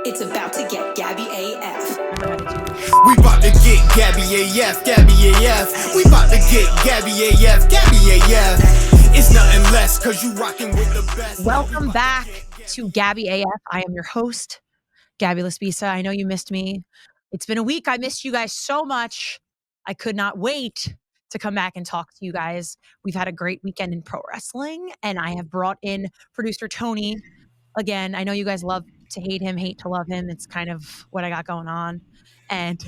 It's about to get Gabby AF. We about to get Gabby AF, Gabby AF. We about to get Gabby AF, Gabby AF. It's nothing less cause you rocking with the best. Welcome back to Gabby AF. I am your host, Gabby Laspisa. I know you missed me. It's been a week. I missed you guys so much. I could not wait to come back and talk to you guys. We've had a great weekend in pro wrestling, and I have brought in producer Tony. Again, I know you guys love to hate him, hate to love him. It's kind of what I got going on. And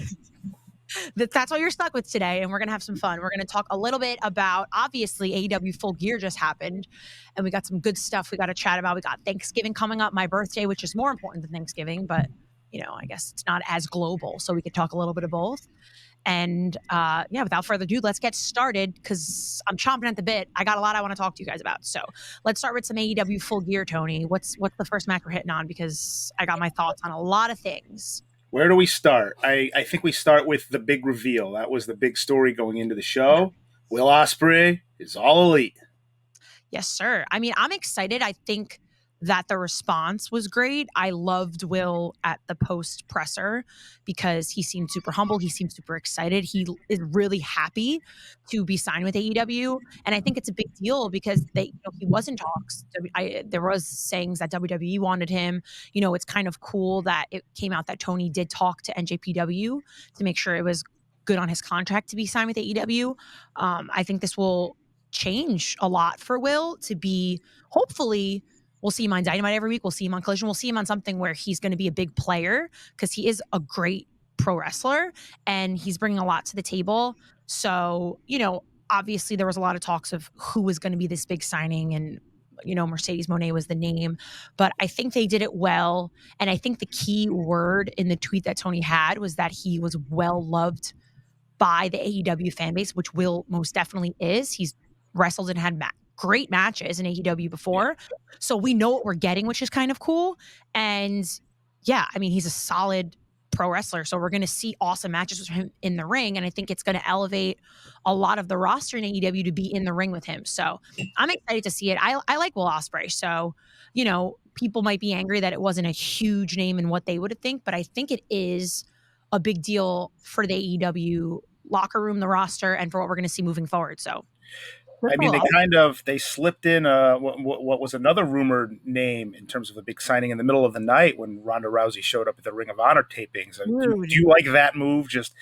that's all you're stuck with today. And we're going to have some fun. We're going to talk a little bit about, obviously, AEW Full Gear just happened. And we got some good stuff we got to chat about. We got Thanksgiving coming up, my birthday, which is more important than Thanksgiving. But, you know, I guess it's not as global. So we could talk a little bit of both. And yeah, without further ado, let's get started because I'm chomping at the bit. I got a lot I want to talk to you guys about. So let's start with some AEW Full Gear, Tony. What's the first match we're hitting on? Because I got my thoughts on a lot of things. Where do we start? I think we start with the big reveal. That was the big story going into the show. Will Ospreay is all elite. Yes, sir. I mean, I'm excited. I think that the response was great. I loved Will at the post presser because he seemed super humble. He seemed super excited. He is really happy to be signed with AEW. And I think it's a big deal because he was in talks. There was sayings that WWE wanted him. You know, it's kind of cool that it came out that Tony did talk to NJPW to make sure it was good on his contract to be signed with AEW. I think this will change a lot for Will to be, hopefully, we'll see him on Dynamite every week. We'll see him on Collision. We'll see him on something where he's going to be a big player because he is a great pro wrestler and he's bringing a lot to the table. So, you know, obviously there was a lot of talks of who was going to be this big signing and, you know, Mercedes Moné was the name, but I think they did it well. And I think the key word in the tweet that Tony had was that he was well loved by the AEW fan base, which Will most definitely is. He's wrestled and had great matches in AEW before. So we know what we're getting, which is kind of cool. And yeah, I mean, he's a solid pro wrestler. So we're going to see awesome matches with him in the ring. And I think it's going to elevate a lot of the roster in AEW to be in the ring with him. So I'm excited to see it. I like Will Ospreay. So, you know, people might be angry that it wasn't a huge name in what they would think, but I think it is a big deal for the AEW locker room, the roster, and for what we're going to see moving forward. So I mean, they slipped in what was another rumored name in terms of a big signing in the middle of the night when Ronda Rousey showed up at the Ring of Honor tapings. Do you like that move? Just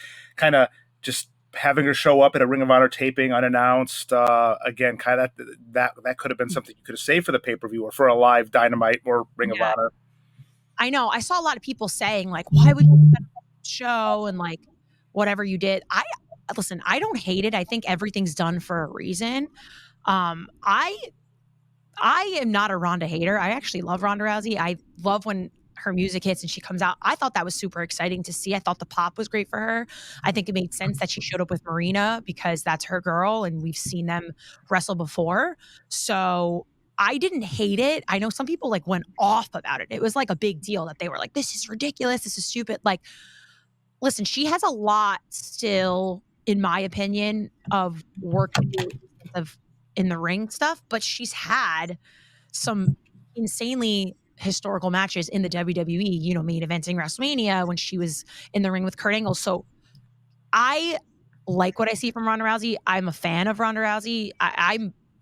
having her show up at a Ring of Honor taping unannounced. Again, kind of that could have been something you could have saved for the pay-per-view or for a live Dynamite or Ring of Honor. I know. I saw a lot of people saying like, "Why would you do that show?" and like whatever you did. Listen, I don't hate it. I think everything's done for a reason. I am not a Ronda hater. I actually love Ronda Rousey. I love when her music hits and she comes out. I thought that was super exciting to see. I thought the pop was great for her. I think it made sense that she showed up with Marina because that's her girl and we've seen them wrestle before. So I didn't hate it. I know some people like went off about it. It was like a big deal that they were like, this is ridiculous. This is stupid. Like, listen, she has a lot still, in my opinion, of work to do in the ring stuff, but she's had some insanely historical matches in the WWE, you know, main eventing WrestleMania when she was in the ring with Kurt Angle. So I like what I see from Ronda Rousey. I'm a fan of Ronda Rousey.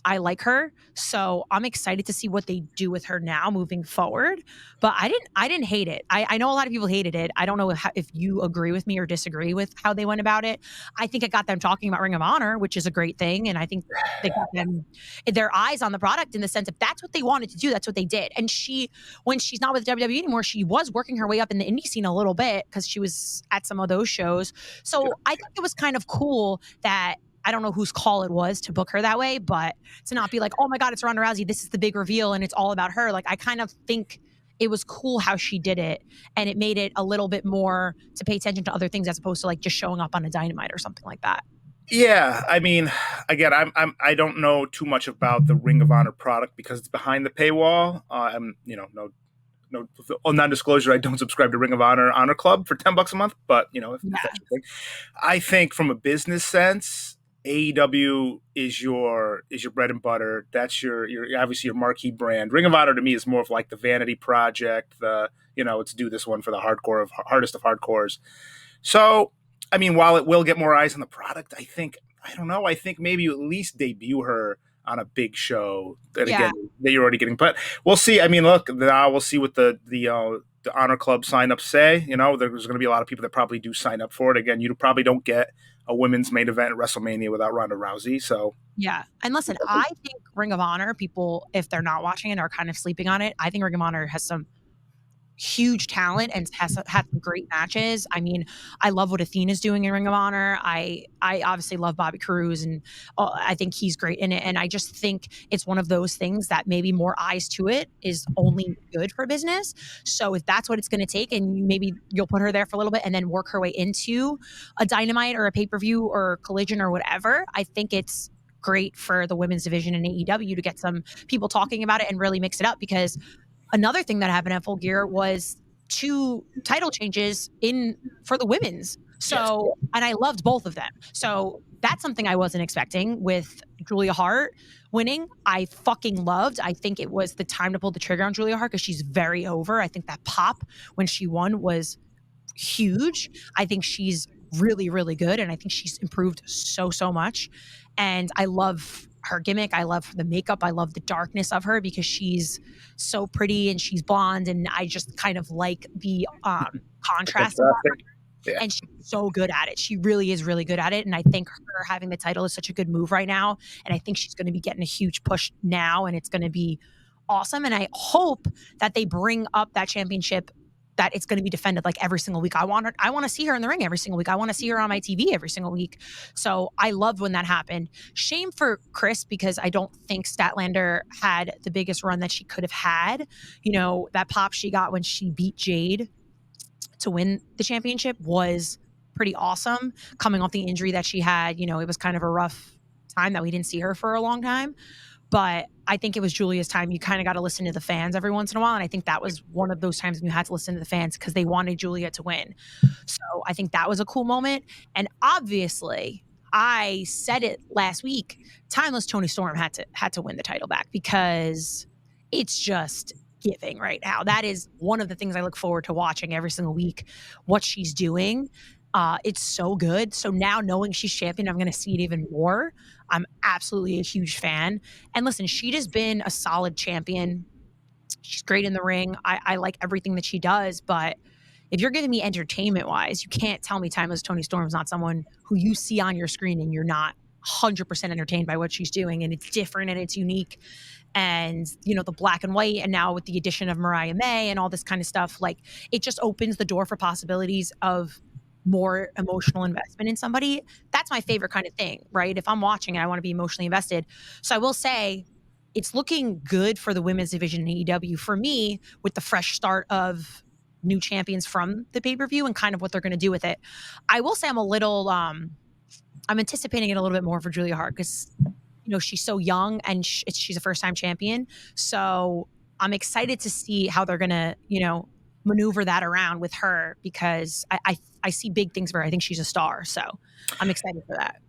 I like her, so I'm excited to see what they do with her now moving forward. But I didn't hate it. I know a lot of people hated it. I don't know if you agree with me or disagree with how they went about it. I think it got them talking about Ring of Honor, which is a great thing, and I think they got them their eyes on the product in the sense of that's what they wanted to do. That's what they did. And when she's not with WWE anymore, she was working her way up in the indie scene a little bit because she was at some of those shows. So I think it was kind of cool that. I don't know whose call it was to book her that way, but to not be like, oh my God, it's Ronda Rousey. This is the big reveal and it's all about her. Like, I kind of think it was cool how she did it. And it made it a little bit more to pay attention to other things as opposed to like just showing up on a Dynamite or something like that. Yeah. I mean, again, I don't know too much about the Ring of Honor product because it's behind the paywall. No non-disclosure, I don't subscribe to Ring of Honor Club for $10 a month, but you know, if that's your thing. I think from a business sense, AEW is your bread and butter. That's your obviously your marquee brand. Ring of Honor to me is more of like the vanity project. Let's do this one for the hardest of hardcores. So, I mean, while it will get more eyes on the product, I don't know. I think maybe you at least debut her on a big show that again that you're already getting. But we'll see. I mean, look, now we'll see what the Honor Club signups say. There's going to be a lot of people that probably do sign up for it. Again, you probably don't get a women's main event at WrestleMania without Ronda Rousey. So yeah, and listen, I think Ring of Honor people, if they're not watching it, are kind of sleeping on it. I think Ring of Honor has some huge talent and has had some great matches. I mean, I love what Athena's doing in Ring of Honor. I obviously love Bobby Cruz, and I think he's great in it. And I just think it's one of those things that maybe more eyes to it is only good for business. So if that's what it's going to take, and maybe you'll put her there for a little bit and then work her way into a Dynamite or a pay-per-view or Collision or whatever, I think it's great for the women's division in AEW to get some people talking about it and really mix it up, because another thing that happened at Full Gear was 2 title changes for the women's. So, and I loved both of them. So that's something I wasn't expecting with Julia Hart winning. I fucking loved. I think it was the time to pull the trigger on Julia Hart because she's very over. I think that pop when she won was huge. I think she's really, really good. And I think she's improved so much. And I love her gimmick. I love the makeup. I love the darkness of her because she's so pretty and she's blonde. And I just kind of like the contrast of her. Yeah. And she's so good at it. She really is really good at it. And I think her having the title is such a good move right now. And I think she's going to be getting a huge push now, and it's going to be awesome. And I hope that they bring up that championship, that it's going to be defended like every single week. I want to see her in the ring every single week. I want to see her on my TV every single week. So I loved when that happened. Shame for Chris, because I don't think Statlander had the biggest run that she could have had. That pop she got when she beat Jade to win the championship was pretty awesome. Coming off the injury that she had, it was kind of a rough time that we didn't see her for a long time. But I think it was Julia's time. You kind of got to listen to the fans every once in a while. And I think that was one of those times when you had to listen to the fans because they wanted Julia to win. So I think that was a cool moment. And obviously, I said it last week, timeless Toni Storm had to win the title back because it's just giving right now. That is one of the things I look forward to watching every single week, what she's doing. It's so good. So now knowing she's champion, I'm going to see it even more. I'm absolutely a huge fan. And listen, she'd has been a solid champion. She's great in the ring. I like everything that she does. But if you're giving me entertainment-wise, you can't tell me timeless Toni Storm's not someone who you see on your screen and you're not 100% entertained by what she's doing. And it's different and it's unique. And, the black and white, and now with the addition of Mariah May and all this kind of stuff, like it just opens the door for possibilities of more emotional investment in somebody. That's my favorite kind of thing, right? If I'm watching and I want to be emotionally invested. So I will say it's looking good for the women's division in AEW for me with the fresh start of new champions from the pay-per-view and kind of what they're going to do with it. I will say I'm a little, I'm anticipating it a little bit more for Julia Hart because, she's so young and she's a first-time champion. So I'm excited to see how they're going to, maneuver that around with her because I see big things for her. I think she's a star. So I'm excited for that.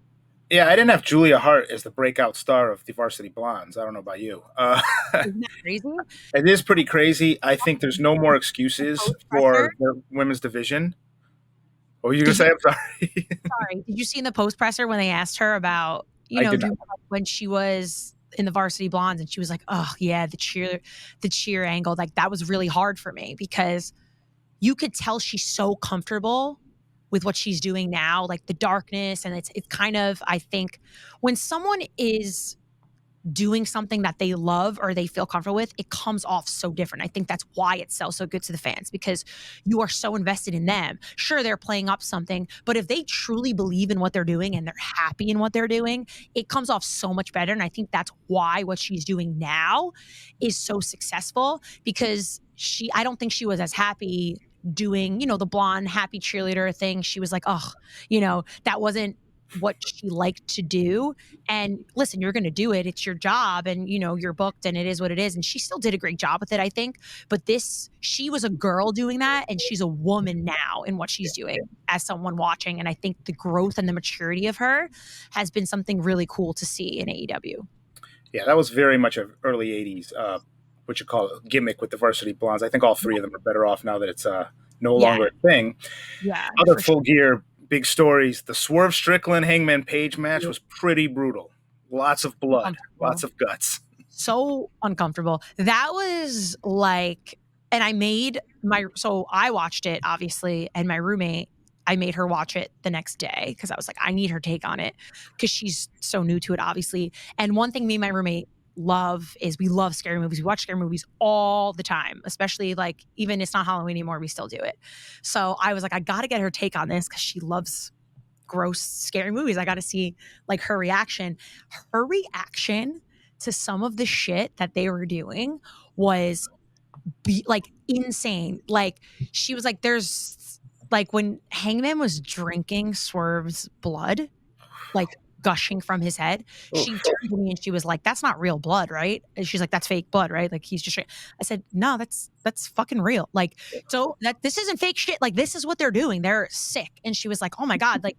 Yeah, I didn't have Julia Hart as the breakout star of the Varsity Blondes. I don't know about you. Isn't that crazy? It is pretty crazy. I think there's no more excuses for the women's division. What were you going to say? I'm sorry. Sorry. Did you see in the post presser when they asked her about, when she was in the Varsity Blondes and she was like, oh yeah, the cheer angle, like that was really hard for me because you could tell she's so comfortable with what she's doing now, like the darkness. And it's kind of, I think when someone is doing something that they love or they feel comfortable with, it comes off so different. I think that's why it sells so good to the fans because you are so invested in them. Sure, they're playing up something, but if they truly believe in what they're doing and they're happy in what they're doing, it comes off so much better. And I think that's why what she's doing now is so successful because I don't think she was as happy doing, the blonde happy cheerleader thing. She was like, oh, that wasn't what she liked to do. And listen, you're going to do it. It's your job, and you're booked, and it is what it is. And she still did a great job with it, I think. But she was a girl doing that, and she's a woman now in what she's doing as someone watching. And I think the growth and the maturity of her has been something really cool to see in AEW. Yeah, that was very much an early 80s, what you call it, gimmick with the Varsity Blondes. I think all three of them are better off now that it's no longer a thing. Yeah. Other Full Gear big stories. The Swerve Strickland Hangman Page match was pretty brutal. Lots of blood, lots of guts. So uncomfortable. That was like, and I watched it, obviously, and my roommate, I made her watch it the next day because I was like, I need her take on it because she's so new to it, obviously. And one thing me and my roommate love is we love scary movies. We watch scary movies all the time, especially like even it's not Halloween anymore, we still do it. So I was like, I got to get her take on this because she loves gross, scary movies. I got to see like her reaction. Her reaction to some of the shit that they were doing was like insane. Like she was like, there's like when Hangman was drinking Swerve's blood, like gushing from his head, she turned to me and she was like, that's not real blood, right? And she's like, that's fake blood, right? Like he's just, I said, no, that's fucking real. Like, so this isn't fake shit. Like this is what they're doing. They're sick. And she was like, oh my God, like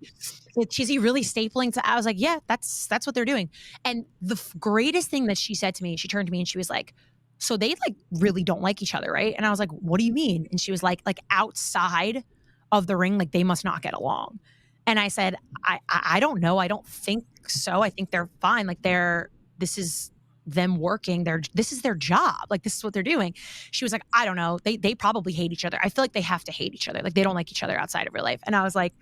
is he really stapling to, I was like, yeah, that's what they're doing. And the greatest thing that she said to me, she turned to me and she was like, so they like really don't like each other, right? And I was like, what do you mean? And she was like outside of the ring, like they must not get along. And I said, I don't know. I don't think so. I think they're fine. Like this is them working. This is their job. Like this is what they're doing. She was like, I don't know. They probably hate each other. I feel like they have to hate each other. Like they don't like each other outside of real life. And I was like,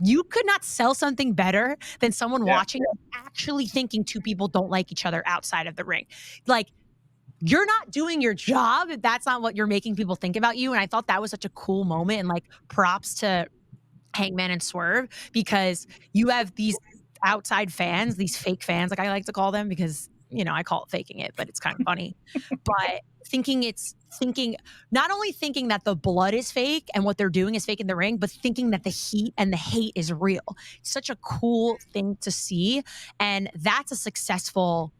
you could not sell something better than someone watching actually thinking two people don't like each other outside of the ring. Like you're not doing your job if that's not what you're making people think about you. And I thought that was such a cool moment, and like props to Hangman and Swerve, because you have these outside fans, these fake fans, like I like to call them, because I call it faking it, but it's kind of funny. But not only thinking that the blood is fake and what they're doing is fake in the ring, but thinking that the heat and the hate is real. It's such a cool thing to see, and that's a successful,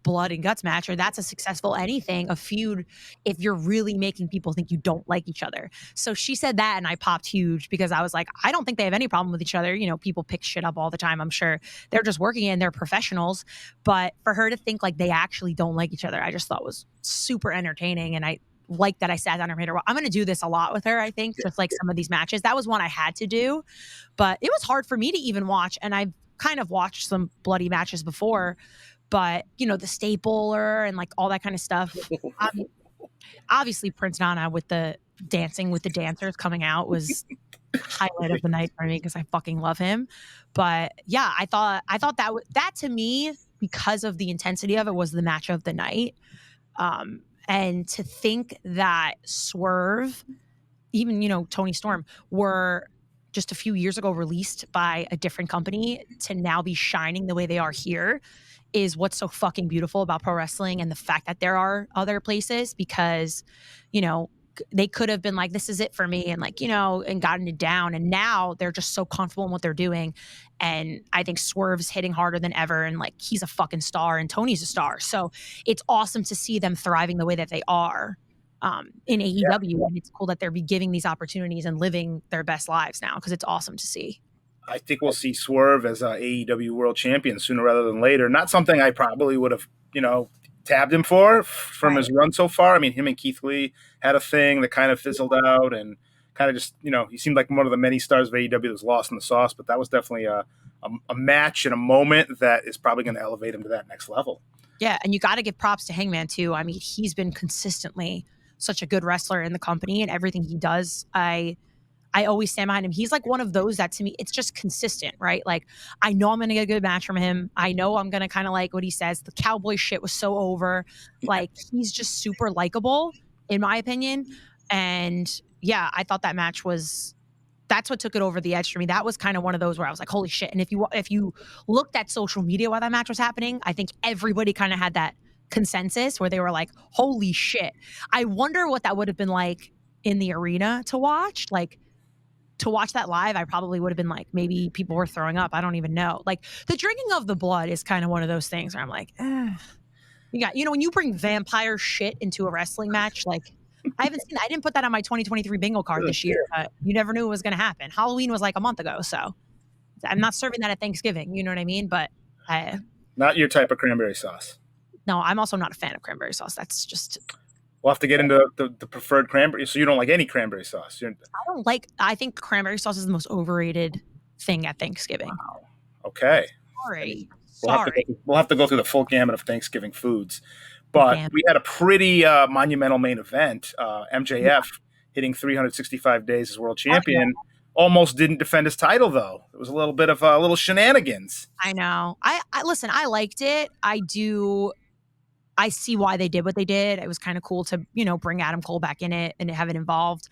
blood and guts match, or that's a successful a feud, if you're really making people think you don't like each other. So she said that, and I popped huge because I was like, I don't think they have any problem with each other. People pick shit up all the time. I'm sure they're just working and they're professionals. But for her to think like they actually don't like each other, I just thought was super entertaining. And I like that I sat down and made her. I'm going to do this a lot with her, I think, just like some of these matches. That was one I had to do, but it was hard for me to even watch. And I've kind of watched some bloody matches before, but the stapler and like all that kind of stuff. Obviously Prince Nana with the dancing with the dancers coming out was highlight of the night for me because I fucking love him. But yeah, I thought that to me, because of the intensity of it, was the match of the night. And to think that Swerve, even Tony Storm, were just a few years ago released by a different company to now be shining the way they are here is what's so fucking beautiful about pro wrestling, and the fact that there are other places, because, they could have been like, this is it for me, and like, and gotten it down. And now they're just so comfortable in what they're doing. And I think Swerve's hitting harder than ever. And like, he's a fucking star and Tony's a star. So it's awesome to see them thriving the way that they are in AEW. And it's cool that they're be giving these opportunities and living their best lives now, because it's awesome to see. I think we'll see Swerve as AEW World Champion sooner rather than later. Not something I probably would have, tabbed him from his run so far. I mean, him and Keith Lee had a thing that kind of fizzled out, and kind of just, he seemed like one of the many stars of AEW that was lost in the sauce. But that was definitely a match and a moment that is probably going to elevate him to that next level. Yeah, and you got to give props to Hangman too. I mean, he's been consistently such a good wrestler in the company, and everything he does, I always stand behind him. He's like one of those that, to me, it's just consistent, right? Like, I know I'm going to get a good match from him. I know I'm going to kind of like what he says. The cowboy shit was so over. Like, he's just super likable, in my opinion. And yeah, I thought that match that's what took it over the edge for me. That was kind of one of those where I was like, holy shit. And if you looked at social media while that match was happening, I think everybody kind of had that consensus where they were like, holy shit. I wonder what that would have been like in the arena to watch. Like, to watch that live, I probably would have been like, maybe people were throwing up. I don't even know. Like the drinking of the blood is kind of one of those things where I'm like, when you bring vampire shit into a wrestling match, like I didn't put that on my 2023 bingo card this year, but you never knew it was going to happen. Halloween was like a month ago. So I'm not serving that at Thanksgiving. You know what I mean? But not your type of cranberry sauce. No, I'm also not a fan of cranberry sauce. That's just... We'll have to get into the preferred cranberry. So you don't like any cranberry sauce? I think cranberry sauce is the most overrated thing at Thanksgiving. Wow. Okay. Sorry. We'll have to go through the full gamut of Thanksgiving foods. But we had a pretty monumental main event. MJF hitting 365 days as world champion. Almost didn't defend his title, though. It was a little bit of little shenanigans. I know. I listen, I liked it. I see why they did what they did. It was kind of cool to, bring Adam Cole back in it and have it involved.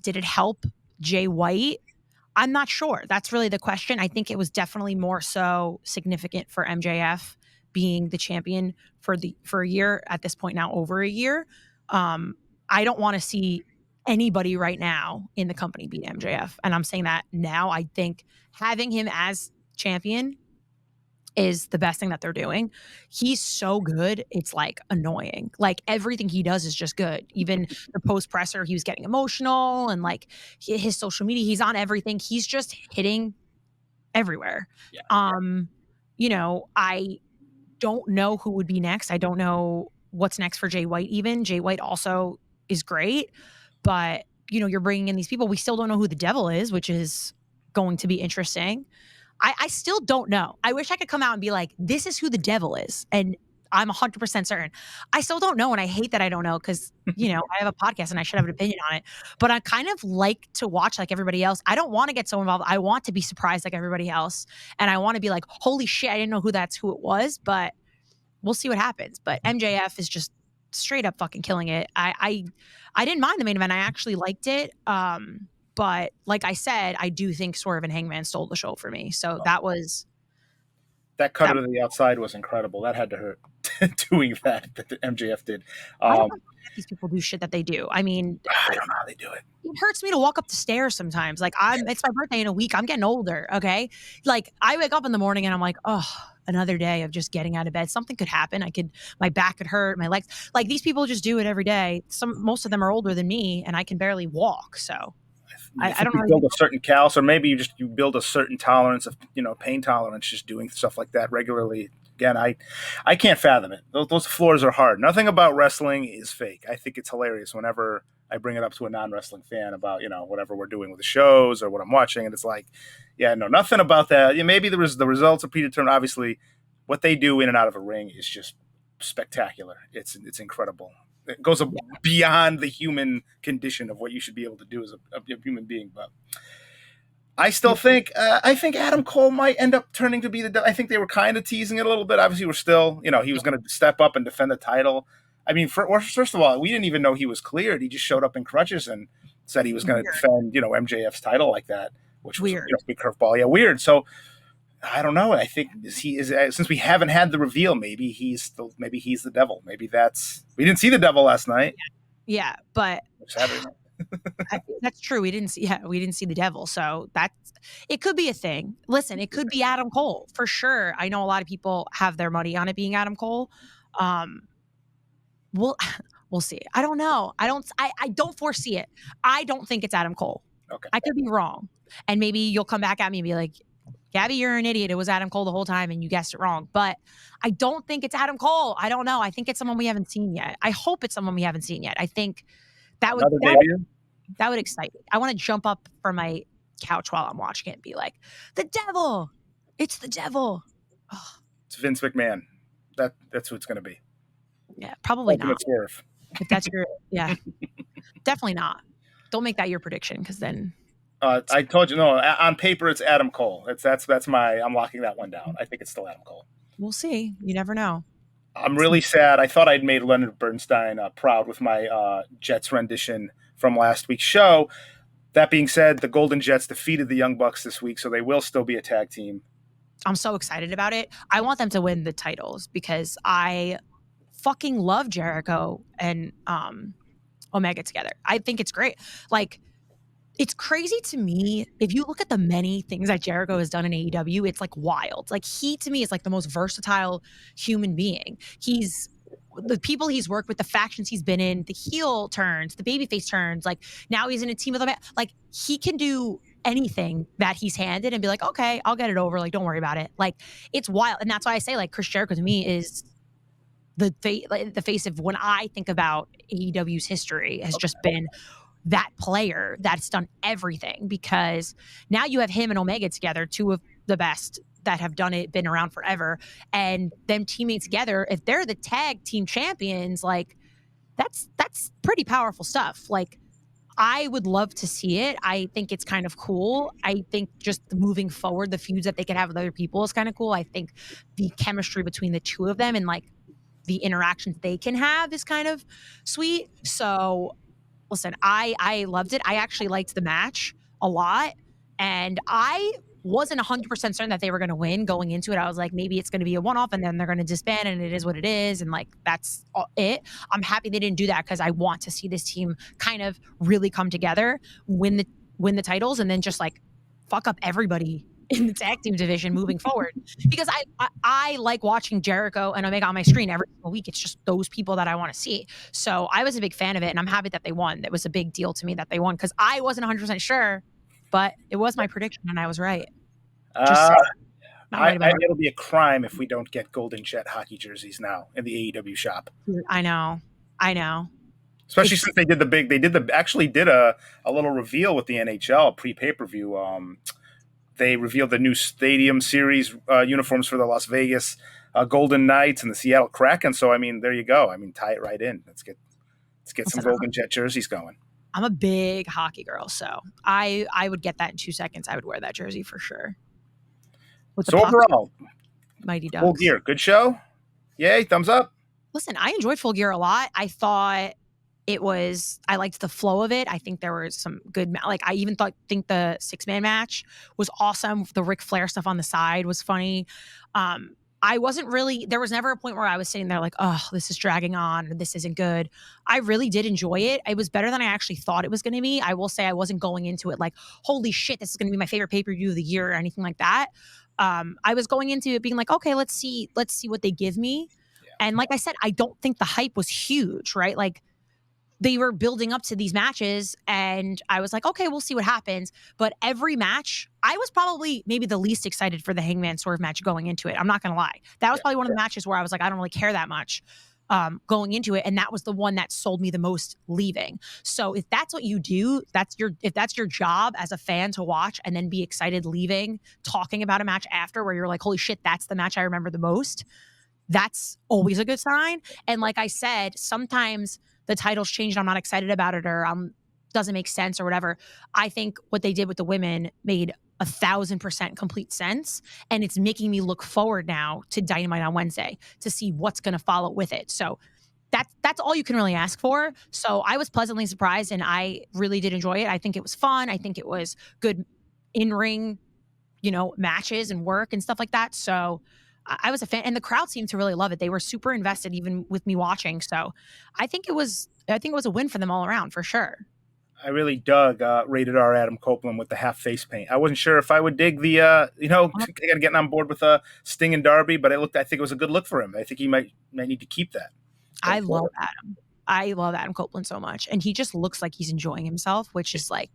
Did it help Jay White? I'm not sure. That's really the question. I think it was definitely more so significant for MJF being the champion for a year, at this point now over a year. I don't want to see anybody right now in the company beat MJF. And I'm saying that now. I think having him as champion is the best thing that they're doing. He's so good. It's like annoying. Like everything he does is just good. Even the post presser, he was getting emotional, and like his social media, he's on everything. He's just hitting everywhere. Yeah. I don't know who would be next. I don't know what's next for Jay White even. Jay White also is great, but you're bringing in these people. We still don't know who the devil is, which is going to be interesting. I still don't know. I wish I could come out and be like, this is who the devil is. And I'm 100% certain. I still don't know. And I hate that I don't know because, I have a podcast and I should have an opinion on it. But I kind of like to watch like everybody else. I don't want to get so involved. I want to be surprised like everybody else. And I want to be like, holy shit, I didn't know who it was. But we'll see what happens. But MJF is just straight up fucking killing it. I didn't mind the main event. I actually liked it. But like I said, I do think Swerve and Hangman stole the show for me. So that cut to the outside was incredible. That had to hurt doing that the MJF did. I don't know how these people do shit that they do. I mean, I don't know how they do it. It hurts me to walk up the stairs sometimes. Like it's my birthday in a week. I'm getting older. Okay. Like I wake up in the morning and I'm like, oh, another day of just getting out of bed. Something could happen. My back could hurt, my legs. Like these people just do it every day. Most of them are older than me and I can barely walk. So I don't know. You build a certain callus, or maybe you build a certain tolerance of pain tolerance, just doing stuff like that regularly. Again, I can't fathom it. Those floors are hard. Nothing about wrestling is fake. I think it's hilarious whenever I bring it up to a non-wrestling fan about whatever we're doing with the shows or what I'm watching, and it's like, yeah, no, nothing about that. Maybe the results are predetermined. Obviously, what they do in and out of a ring is just spectacular. It's incredible. It goes beyond the human condition of what you should be able to do as a human being. But I still think Adam Cole might end up turning to be I think they were kind of teasing it a little bit. Obviously, we're still, he was going to step up and defend the title. I mean, first of all, we didn't even know he was cleared. He just showed up in crutches and said he was going to defend, MJF's title like that, which was weird. Big curveball. Yeah, weird. So I don't know. I think since we haven't had the reveal, maybe he's the devil. Maybe we didn't see the devil last night. Yeah, but Saturday night. That's true. We didn't see the devil. So it could be a thing. Listen, it could be Adam Cole for sure. I know a lot of people have their money on it being Adam Cole. We'll see. I don't know. I don't foresee it. I don't think it's Adam Cole. Okay. I could be wrong. And maybe you'll come back at me and be like, Gabby, you're an idiot. It was Adam Cole the whole time and you guessed it wrong. But I don't think it's Adam Cole. I don't know. I think it's someone we haven't seen yet. I hope it's someone we haven't seen yet. I think that would excite me. I want to jump up from my couch while I'm watching it and be like, the devil. It's the devil. Oh. It's Vince McMahon. That's who it's going to be. Yeah, probably not. Swerve. If that's your, yeah, definitely not. Don't make that your prediction because then. I told you, no, on paper it's Adam Cole. I'm locking that one down. I think it's still Adam Cole. We'll see. You never know. I'm really sad. I thought I'd made Leonard Bernstein proud with my Jets rendition from last week's show. That being said, the Golden Jets defeated the Young Bucks this week, so they will still be a tag team. I'm so excited about it. I want them to win the titles because I fucking love Jericho and Omega together. I think it's great. Like, It's crazy to me. If you look at the many things that Jericho has done in AEW, it's like wild. Like he to me is like the most versatile human being. He's the people he's worked with, the factions he's been in, the heel turns, the babyface turns. Like now he's in a team with a like he can do anything that he's handed and be like, okay, I'll get it over. Like don't worry about it. Like it's wild, and that's why I say like Chris Jericho to me is the face of when I think about AEW's history has just been that player that's done everything, because now you have him and Omega together, two of the best that have done it, been around forever, and them teaming together. If they're the tag team champions, like that's pretty powerful stuff. Like I would love to see it. I think it's kind of cool. I think just moving forward, the feuds that they could have with other people is kind of cool. I think the chemistry between the two of them and like the interactions they can have is kind of sweet. So listen, I loved it. I actually liked the match a lot, and I wasn't 100% certain that they were going to win going into it. I was like, maybe it's going to be a one-off and then they're going to disband and it is what it is. And like, that's it. I'm happy they didn't do that because I want to see this team kind of really come together, win the titles, and then just like fuck up everybody in the tag team division moving forward. Because I like watching Jericho and Omega on my screen every single week. It's just those people that I want to see. So I was a big fan of it, and I'm happy that they won. It was a big deal to me that they won because I wasn't 100% sure, but it was my prediction and I was right. Just it'll be a crime if we don't get Golden Jet hockey jerseys now in the AEW shop. I know. Especially since they actually did a little reveal with the NHL pre-pay-per-view. They revealed the new Stadium Series uniforms for the Las Vegas Golden Knights and the Seattle Kraken. So I mean, there you go. I mean, tie it right in. Let's get some Golden Jet jerseys going. I'm a big hockey girl, so I would get that in 2 seconds. I would wear that jersey for sure. So overall, Mighty Ducks. Full Gear, good show. Yay, thumbs up. Listen, I enjoyed Full Gear a lot. I thought I liked the flow of it. I think there was some good, like I even think the 6-man match was awesome. The Ric Flair stuff on the side was funny. I wasn't really, there was never a point where I was sitting there like, oh, this is dragging on, or this isn't good. I really did enjoy it. It was better than I actually thought it was going to be. I will say I wasn't going into it like, holy shit, this is going to be my favorite pay-per-view of the year or anything like that. I was going into it being like, okay, let's see what they give me. Yeah. And like I said, I don't think the hype was huge, right? Like they were building up to these matches and I was like, okay, we'll see what happens. But every match, I was probably maybe the least excited for the Hangman Swerve match going into it. I'm not going to lie. That was probably one of the matches where I was like, I don't really care that much going into it. And that was the one that sold me the most leaving. So if that's what you do, if that's your job as a fan to watch and then be excited leaving, talking about a match after where you're like, holy shit, that's the match I remember the most. That's always a good sign. And like I said, sometimes the titles changed, I'm not excited about it, or doesn't make sense or whatever. I think what they did with the women made 1,000% complete sense. And it's making me look forward now to Dynamite on Wednesday to see what's going to follow with it. So that's all you can really ask for. So I was pleasantly surprised and I really did enjoy it. I think it was fun. I think it was good in-ring, matches and work and stuff like that. So I was a fan, and the crowd seemed to really love it. They were super invested, even with me watching. So I think it was a win for them all around, for sure. I really dug Rated R Adam Copeland with the half face paint. I wasn't sure if I would dig the, getting on board with Sting and Darby, but I think it was a good look for him. I think he might need to keep that. I love Adam. I love Adam Copeland so much, and he just looks like he's enjoying himself, which is like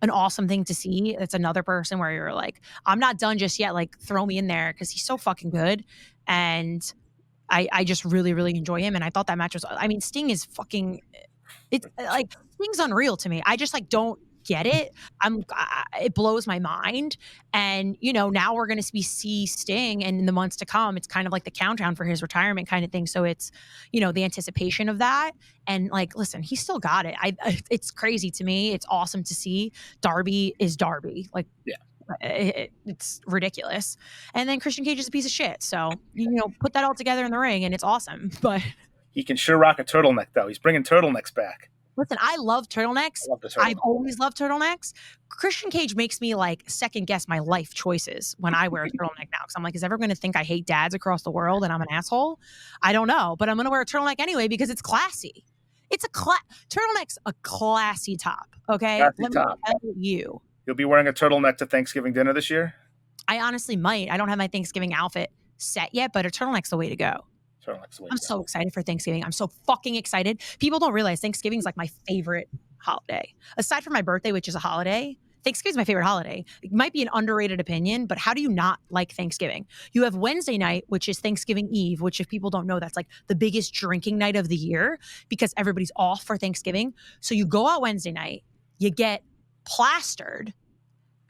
an awesome thing to see. It's another person where you're like, I'm not done just yet. Like, throw me in there because he's so fucking good. And I just really, really enjoy him. And I thought that match was, Sting is fucking, it's like, Sting's unreal to me. I just like don't get it. It blows my mind. And, now we're going to see Sting, and in the months to come, it's kind of like the countdown for his retirement kind of thing. So it's, the anticipation of that. And like, listen, he still got it. It's crazy to me. It's awesome to see. Darby is Darby. Like, yeah. It's ridiculous. And then Christian Cage is a piece of shit. So, put that all together in the ring and it's awesome. But he can sure rock a turtleneck, though. He's bringing turtlenecks back. Listen, I love turtlenecks. I've always loved turtlenecks. Christian Cage makes me like second guess my life choices when I wear a turtleneck now. Because I'm like, is everyone going to think I hate dads across the world and I'm an asshole? I don't know. But I'm going to wear a turtleneck anyway because it's classy. It's a turtleneck's a classy top. Okay, Classy let top. me tell you. You'll be wearing a turtleneck to Thanksgiving dinner this year? I honestly might. I don't have my Thanksgiving outfit set yet, but a turtleneck's the way to go. Turtleneck's the way I'm to go. so excited for Thanksgiving. I'm so fucking excited. People don't realize Thanksgiving is like my favorite holiday. Aside from my birthday, which is a holiday, Thanksgiving is my favorite holiday. It might be an underrated opinion, but how do you not like Thanksgiving? You have Wednesday night, which is Thanksgiving Eve, which if people don't know, that's like the biggest drinking night of the year because everybody's off for Thanksgiving. So you go out Wednesday night, you get plastered.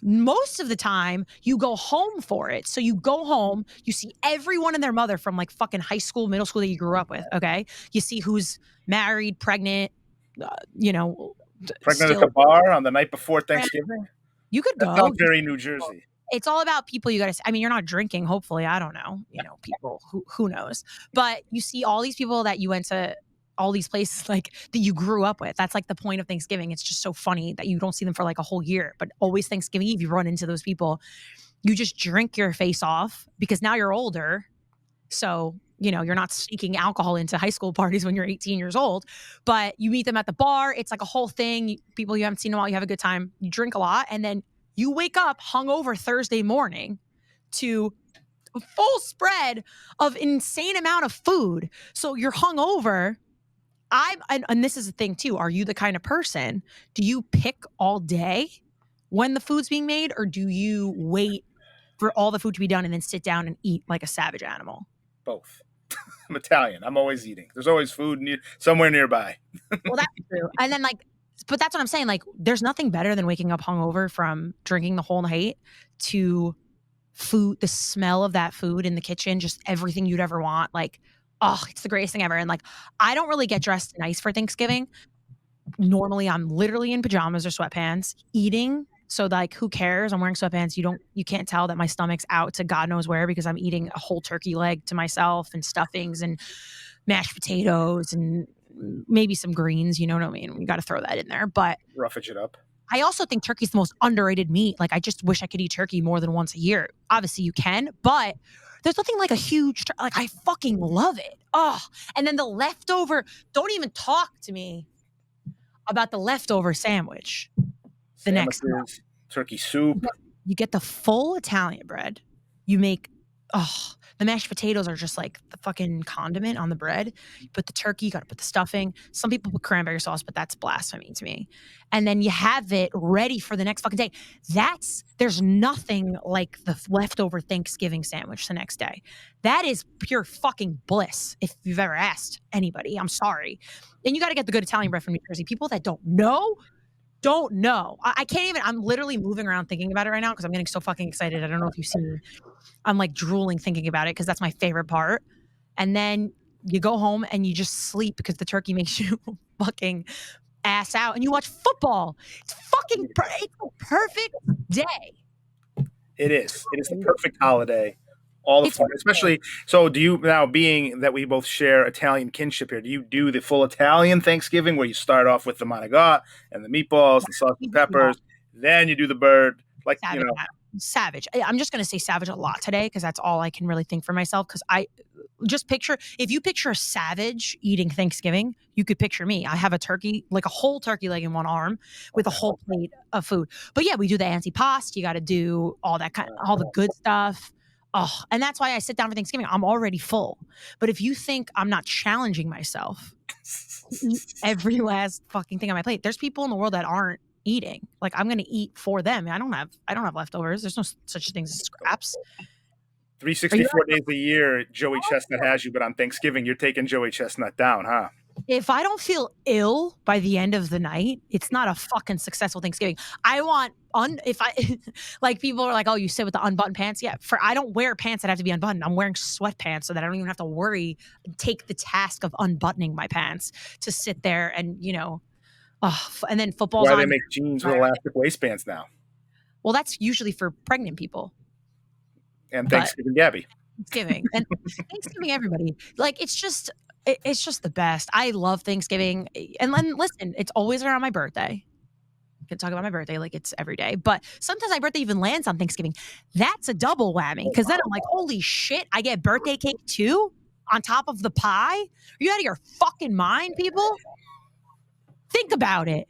Most of the time, you go home for it. So you go home, you see everyone and their mother from like fucking high school, middle school that you grew up with, okay? You see who's married, pregnant, Pregnant at the bar on the night before Thanksgiving? You could That go. sounds very New Jersey. It's all about people you got to I mean, you're not drinking, hopefully. I don't know. People who knows. But you see all these people that you went to all these places like that you grew up with. That's like the point of Thanksgiving. It's just so funny that you don't see them for like a whole year, but always Thanksgiving Eve, you run into those people. You just drink your face off because now you're older. So, you're not sneaking alcohol into high school parties when you're 18 years old, but you meet them at the bar. It's like a whole thing. People you haven't seen in a while, you have a good time. You drink a lot and then you wake up hungover Thursday morning to a full spread of insane amount of food. So you're hungover. And this is the thing too. Are you the kind of person, do you pick all day when the food's being made or do you wait for all the food to be done and then sit down and eat like a savage animal? Both. I'm Italian. I'm always eating. There's always food somewhere nearby. Well, that's true. And then but that's what I'm saying. Like, there's nothing better than waking up hungover from drinking the whole night to food, the smell of that food in the kitchen, just everything you'd ever want. Like, oh, it's the greatest thing ever. And like, I don't really get dressed nice for Thanksgiving. Normally, I'm literally in pajamas or sweatpants eating. So like, who cares? I'm wearing sweatpants. You can't tell that my stomach's out to God knows where because I'm eating a whole turkey leg to myself and stuffings and mashed potatoes and maybe some greens. You know what I mean? You got to throw that in there. But roughage it up. I also think turkey's the most underrated meat. Like, I just wish I could eat turkey more than once a year. Obviously, you can, but there's nothing like a huge, like, I fucking love it. Oh, and then the leftover, don't even talk to me about the leftover sandwich. The next month. Turkey soup. You get the full Italian bread. You make, the mashed potatoes are just like the fucking condiment on the bread. You put the turkey, you got to put the stuffing. Some people put cranberry sauce, but that's blasphemy to me. And then you have it ready for the next fucking day. There's nothing like the leftover Thanksgiving sandwich the next day. That is pure fucking bliss. If you've ever asked anybody, I'm sorry. And you got to get the good Italian bread from New Jersey. People that don't know. I can't even, I'm literally moving around thinking about it right now because I'm getting so fucking excited. I don't know if you've seen, I'm like drooling thinking about it because that's my favorite part. And then you go home and you just sleep because the turkey makes you fucking ass out and you watch football. It's fucking it's a perfect day. It is. It is the perfect holiday. All the fun, especially. So, do you now, being that we both share Italian kinship here, do you do the full Italian Thanksgiving where you start off with the manigot and the meatballs, the salt and peppers, then you do the bird, like savage, savage. I'm just going to say savage a lot today because that's all I can really think for myself. Because I just if you picture a savage eating Thanksgiving, you could picture me. I have a turkey, like a whole turkey leg in one arm with a whole plate of food. But yeah, we do the antipasto. You got to do all that all the good stuff. Oh, and that's why I sit down for Thanksgiving. I'm already full. But if you think I'm not challenging myself to eat every last fucking thing on my plate, there's people in the world that aren't eating. Like, I'm going to eat for them. I don't have leftovers. There's no such thing as scraps. 364 days a year, Joey Chestnut has you, but on Thanksgiving, you're taking Joey Chestnut down, huh? If I don't feel ill by the end of the night, it's not a fucking successful Thanksgiving. I want like, people are like, oh, you sit with the unbuttoned pants. Yeah, I don't wear pants that have to be unbuttoned. I'm wearing sweatpants so that I don't even have to take the task of unbuttoning my pants to sit there and, and then football's on. Why they make jeans with elastic waistbands now? Well, that's usually for pregnant people. And Thanksgiving, Gabby. Thanksgiving. And Thanksgiving, everybody. Like, it's just the best. I love Thanksgiving. And then, listen, it's always around my birthday. I can talk about my birthday like it's every day. But sometimes my birthday even lands on Thanksgiving. That's a double whammy. Because then I'm like, holy shit, I get birthday cake too on top of the pie? Are you out of your fucking mind, people? Think about it.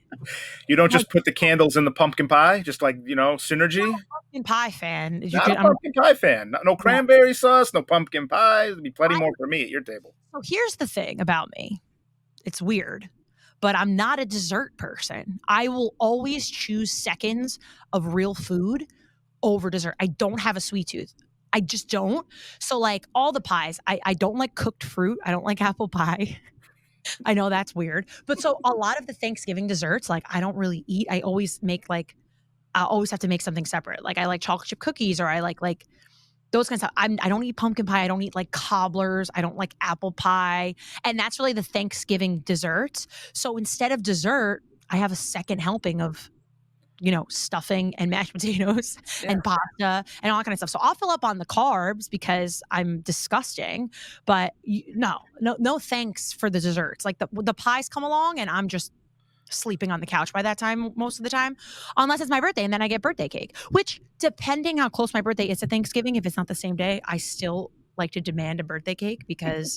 You don't just put the candles in the pumpkin pie, just like, synergy? I'm a pumpkin pie fan. Not a pumpkin pie fan. No cranberry sauce, no pumpkin pie. There'll be plenty more for me at your table. So here's the thing about me. It's weird, but I'm not a dessert person. I will always choose seconds of real food over dessert. I don't have a sweet tooth. I just don't. So like all the pies, I don't like cooked fruit. I don't like apple pie. I know that's weird. But so a lot of the Thanksgiving desserts, like I don't really eat. I always have to make something separate. Like I like chocolate chip cookies, or I like those kinds of stuff. I don't eat pumpkin pie. I don't eat like cobblers. I don't like apple pie. And that's really the Thanksgiving desserts. So instead of dessert, I have a second helping of, stuffing and mashed potatoes and pasta and all that kind of stuff. So I'll fill up on the carbs because I'm disgusting, but no thanks for the desserts. Like the pies come along and I'm just sleeping on the couch by that time most of the time, unless it's my birthday, and then I get birthday cake, which depending how close my birthday is to Thanksgiving, if it's not the same day, I still like to demand a birthday cake because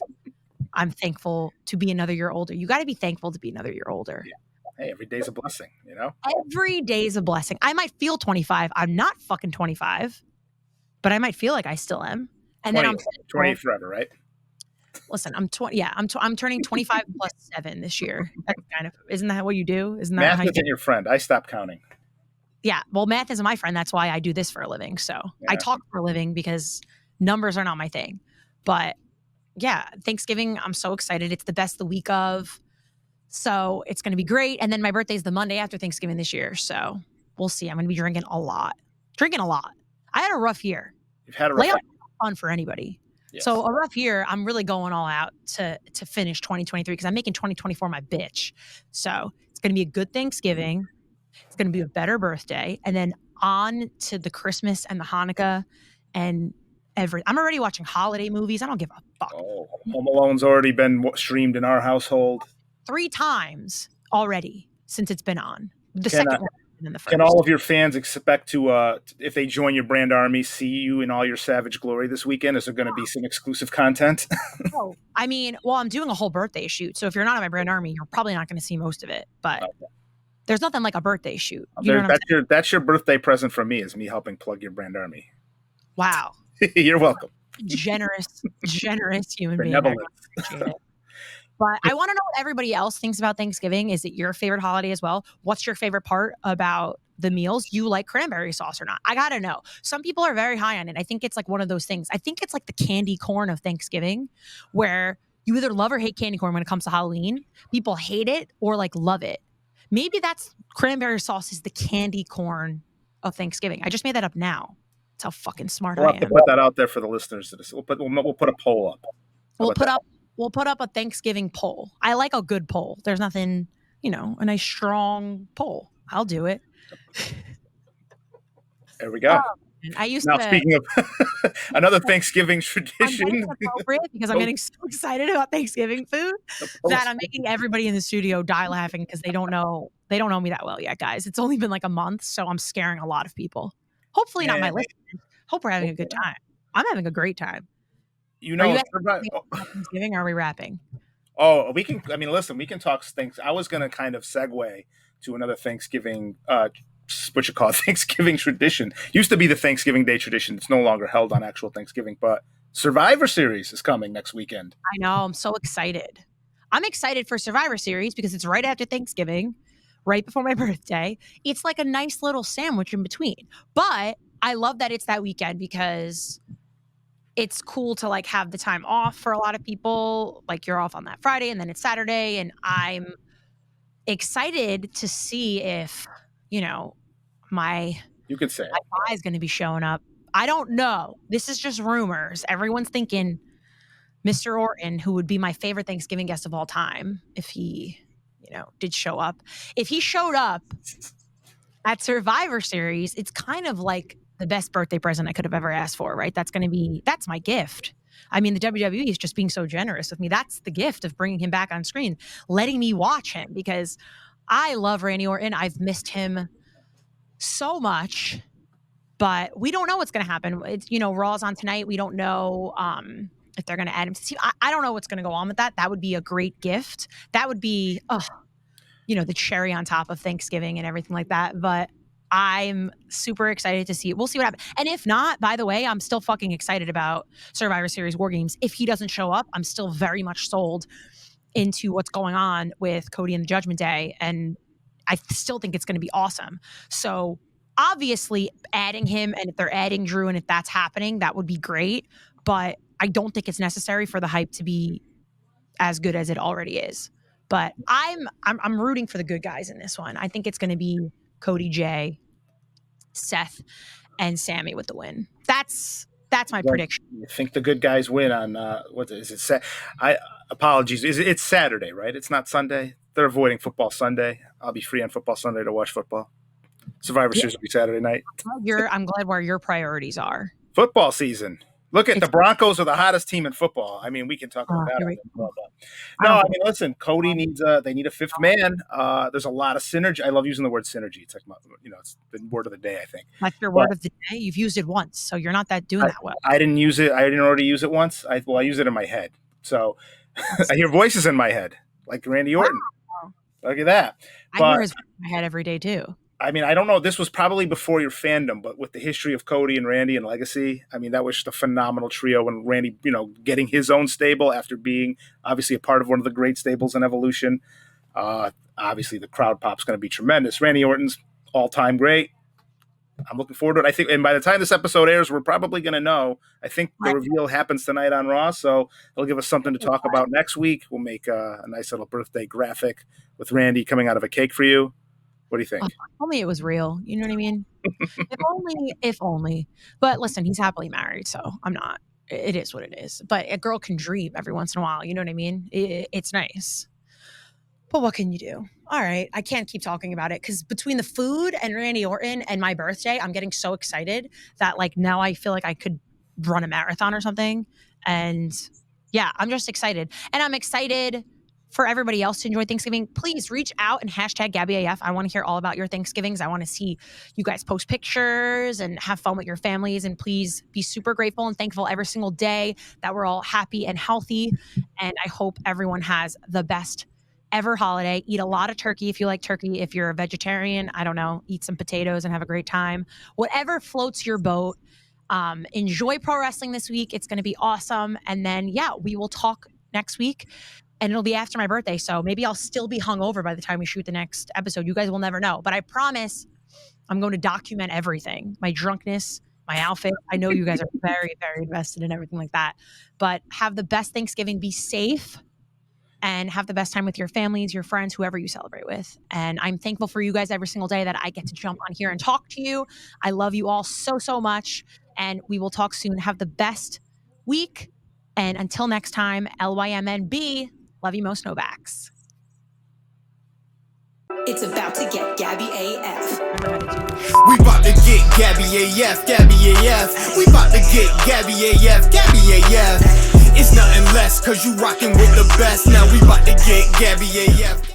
I'm thankful to be another year older. You got to be thankful to be another year older. Yeah. Hey, every day's a blessing, Every day's a blessing. I might feel 25. I'm not fucking 25, but I might feel like I still am. And 20, then I'm 20 forever, right? Listen, I'm 20. Yeah, I'm turning 25 plus 7 this year. That's isn't that what you do? Isn't that math how you isn't your friend? I stopped counting. Yeah, well, math isn't my friend. That's why I do this for a living. So I talk for a living because numbers are not my thing. But yeah, Thanksgiving, I'm so excited. It's the best the week of. So it's going to be great. And then my birthday is the Monday after Thanksgiving this year. So we'll see. I'm going to be drinking a lot. I had a rough year. You've had a rough year. Fun for anybody. Yes. So a rough year, I'm really going all out to finish 2023 because I'm making 2024 my bitch. So it's going to be a good Thanksgiving. It's going to be a better birthday. And then on to the Christmas and the Hanukkah and I'm already watching holiday movies. I don't give a fuck. Oh, Home Alone's already been streamed in our household 3 times already since it's been on. The second one and then the first. Can all of your fans expect to, if they join your brand army, see you in all your savage glory this weekend? Is there going to be some exclusive content? I'm doing a whole birthday shoot. So if you're not in my brand army, you're probably not going to see most of it. But there's nothing like a birthday shoot. That's your birthday present from me, is me helping plug your brand army. Wow. You're welcome. Generous human being. Benevolent. I appreciate it. But I want to know what everybody else thinks about Thanksgiving. Is it your favorite holiday as well? What's your favorite part about the meals? You like cranberry sauce or not? I got to know. Some people are very high on it. I think it's like one of those things. I think it's like the candy corn of Thanksgiving, where you either love or hate candy corn when it comes to Halloween. People hate it or like love it. Maybe that's cranberry sauce is the candy corn of Thanksgiving. I just made that up now. That's how fucking smart I am. We'll have to put that out there for the listeners. We'll put a poll up. We'll put up a Thanksgiving poll. I like a good poll. There's nothing, a nice strong poll. I'll do it. There we go. Speaking of another Thanksgiving tradition. I'm appropriate because I'm getting so excited about Thanksgiving food that I'm making everybody in the studio die laughing because they don't know me that well yet, guys. It's only been like a month, so I'm scaring a lot of people. Hopefully not my listeners. Hope we're having a good time. I'm having a great time. Thanksgiving, or are we wrapping? Oh, we can. I mean, listen, we can talk things. I was going to kind of segue to another Thanksgiving, Thanksgiving tradition. Used to be the Thanksgiving Day tradition. It's no longer held on actual Thanksgiving, but Survivor Series is coming next weekend. I know. I'm so excited. I'm excited for Survivor Series because it's right after Thanksgiving, right before my birthday. It's like a nice little sandwich in between. But I love that it's that weekend because it's cool to like have the time off for a lot of people. Like you're off on that Friday and then it's Saturday. And I'm excited to see if, my guy is going to be showing up. I don't know. This is just rumors. Everyone's thinking Mr. Orton, who would be my favorite Thanksgiving guest of all time, if he, did show up. If he showed up at Survivor Series, it's kind of like the best birthday present I could have ever asked for, right? That's my gift. I mean, the WWE is just being so generous with me. That's the gift of bringing him back on screen, letting me watch him because I love Randy Orton. I've missed him so much, but we don't know what's going to happen. It's, Raw's on tonight. We don't know if they're going to add him to the team. I don't know what's going to go on with that. That would be a great gift. That would be, the cherry on top of Thanksgiving and everything like that. But I'm super excited to see it. We'll see what happens. And if not, by the way, I'm still fucking excited about Survivor Series War Games. If he doesn't show up, I'm still very much sold into what's going on with Cody and the Judgment Day. And I still think it's going to be awesome. So obviously adding him, and if they're adding Drew, and if that's happening, that would be great. But I don't think it's necessary for the hype to be as good as it already is. But I'm rooting for the good guys in this one. I think it's going to be Cody, Jay, Seth, and Sammy with the win. That's my prediction. You think the good guys win on what is it? Apologies. It's Saturday, right? It's not Sunday. They're avoiding football Sunday. I'll be free on football Sunday to watch football. Survivor Series will be Saturday night. I'm glad where your priorities are. Football season. Look at the Broncos are the hottest team in football. I mean, we can talk about that. No, I mean, listen, Cody needs they need a fifth man. There's a lot of synergy. I love using the word synergy. It's like it's the word of the day, I think. That's your word of the day. You've used it once, so you're not that well. I didn't use it. I didn't already use it once. I use it in my head. So I hear voices in my head, like Randy Orton. Wow. Look at that. I hear his voice in my head every day too. I mean, I don't know. This was probably before your fandom, but with the history of Cody and Randy and Legacy, I mean, that was just a phenomenal trio. And Randy, getting his own stable after being obviously a part of one of the great stables in Evolution. Obviously, the crowd pop's going to be tremendous. Randy Orton's all-time great. I'm looking forward to it. I think, and by the time this episode airs, we're probably going to know. I think the reveal happens tonight on Raw, so it'll give us something to talk about next week. We'll make a nice little birthday graphic with Randy coming out of a cake for you. What do you think? Only it was real. You know what I mean? if only. But listen, he's happily married, so I'm not. It is what it is. But a girl can dream every once in a while. You know what I mean? It's nice. But what can you do? All right. I can't keep talking about it because between the food and Randy Orton and my birthday, I'm getting so excited that now I feel like I could run a marathon or something. And yeah, I'm just excited. And I'm excited for everybody else to enjoy Thanksgiving. Please reach out and hashtag GabbyAF. I want to hear all about your Thanksgivings. I want to see you guys post pictures and have fun with your families. And please be super grateful and thankful every single day that we're all happy and healthy. And I hope everyone has the best ever holiday. Eat a lot of turkey if you like turkey. If you're a vegetarian, I don't know, eat some potatoes and have a great time. Whatever floats your boat. Enjoy pro wrestling this week. It's going to be awesome. And then, we will talk next week. And it'll be after my birthday, so maybe I'll still be hungover by the time we shoot the next episode. You guys will never know. But I promise I'm going to document everything. My drunkenness, my outfit. I know you guys are very, very invested in everything like that. But have the best Thanksgiving. Be safe. And have the best time with your families, your friends, whoever you celebrate with. And I'm thankful for you guys every single day that I get to jump on here and talk to you. I love you all so, so much. And we will talk soon. Have the best week. And until next time, LYMNB. Love you most, Novaks. It's about to get Gabby AF. We about to get Gabby AF, Gabby AF. We about to get Gabby AF, Gabby AF. It's nothing less, cause you rockin' with the best. Now we about to get Gabby AF.